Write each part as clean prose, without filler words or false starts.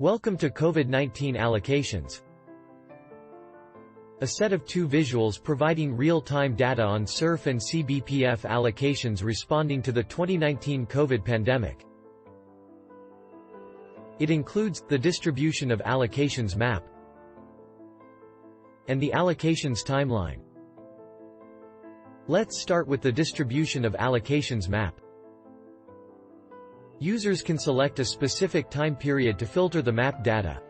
Welcome to COVID-19 Allocations. A set of two visuals providing real-time data on CERF and CBPF allocations responding to the 2019 COVID pandemic. It includes the Distribution of Allocations map and the Allocations Timeline. Let's start with the Distribution of Allocations map. Users can select a specific time period to filter the map data.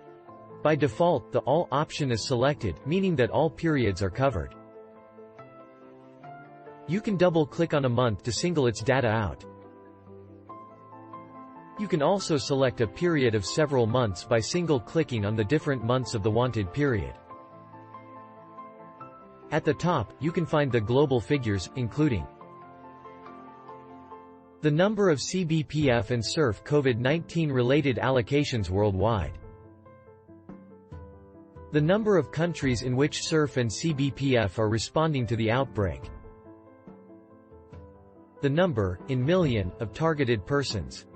By default, the All option is selected, meaning that all periods are covered. You can double-click on a month to single its data out. You can also select a period of several months by single-clicking on the different months of the wanted period. At the top, you can find the global figures, including the number of CBPF and CERF COVID-19 related allocations worldwide, the number of countries in which CERF and CBPF are responding to the outbreak, the number, in million, of targeted persons,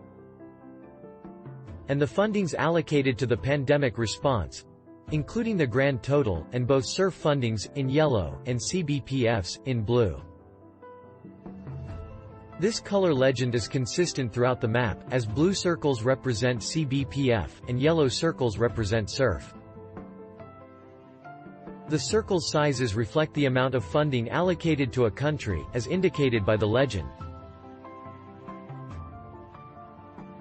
and the fundings allocated to the pandemic response, including the grand total, and both CERF fundings, in yellow, and CBPFs, in blue. This color legend is consistent throughout the map, as blue circles represent CBPF, and yellow circles represent CERF. The circles' sizes reflect the amount of funding allocated to a country, as indicated by the legend.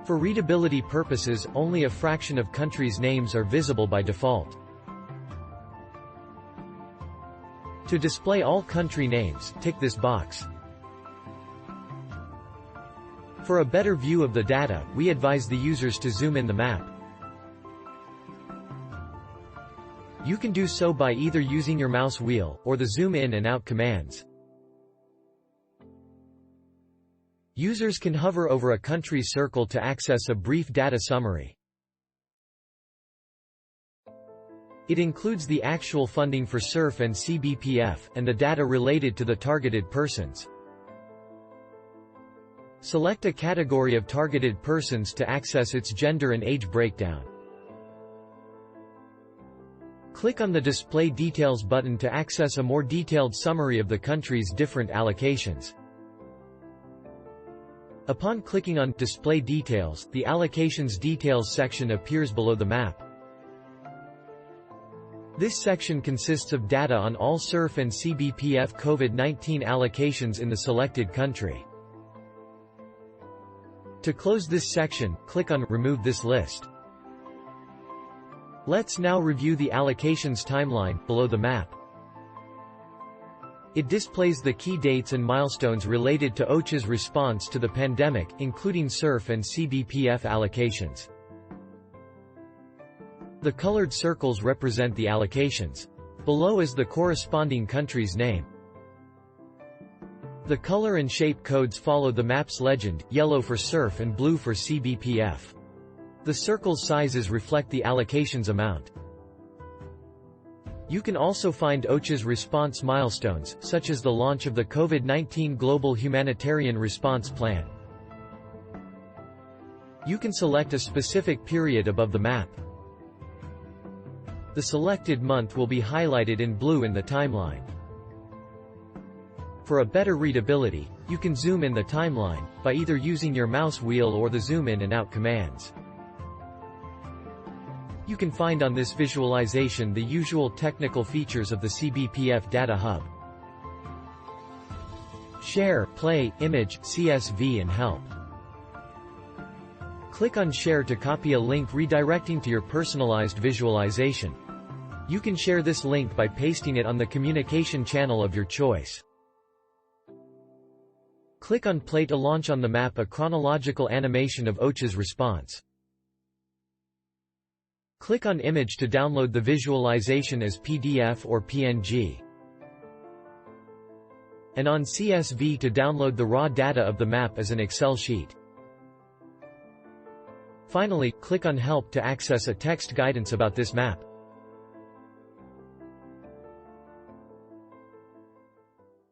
For readability purposes, only a fraction of countries' names are visible by default. To display all country names, tick this box. For a better view of the data, we advise the users to zoom in the map. You can do so by either using your mouse wheel, or the zoom in and out commands. Users can hover over a country circle to access a brief data summary. It includes the actual funding for CERF and CBPF, and the data related to the targeted persons. Select a category of targeted persons to access its gender and age breakdown. Click on the Display Details button to access a more detailed summary of the country's different allocations. Upon clicking on Display Details, the Allocations Details section appears below the map. This section consists of data on all CERF and CBPF COVID-19 allocations in the selected country. To close this section, click on Remove this list. Let's now review the Allocations Timeline, below the map. It displays the key dates and milestones related to OCHA's response to the pandemic, including CERF and CBPF allocations. The colored circles represent the allocations. Below is the corresponding country's name. The color and shape codes follow the map's legend, yellow for CERF and blue for CBPF. The circles' sizes reflect the allocations amount. You can also find OCHA's response milestones, such as the launch of the COVID-19 Global Humanitarian Response Plan. You can select a specific period above the map. The selected month will be highlighted in blue in the timeline. For a better readability, you can zoom in the timeline, by either using your mouse wheel or the zoom in and out commands. You can find on this visualization the usual technical features of the CBPF Data Hub: Share, Play, Image, CSV and Help. Click on Share to copy a link redirecting to your personalized visualization. You can share this link by pasting it on the communication channel of your choice. Click on Play to launch on the map a chronological animation of OCHA's response. Click on Image to download the visualization as PDF or PNG. And on CSV to download the raw data of the map as an Excel sheet. Finally, click on Help to access a text guidance about this map.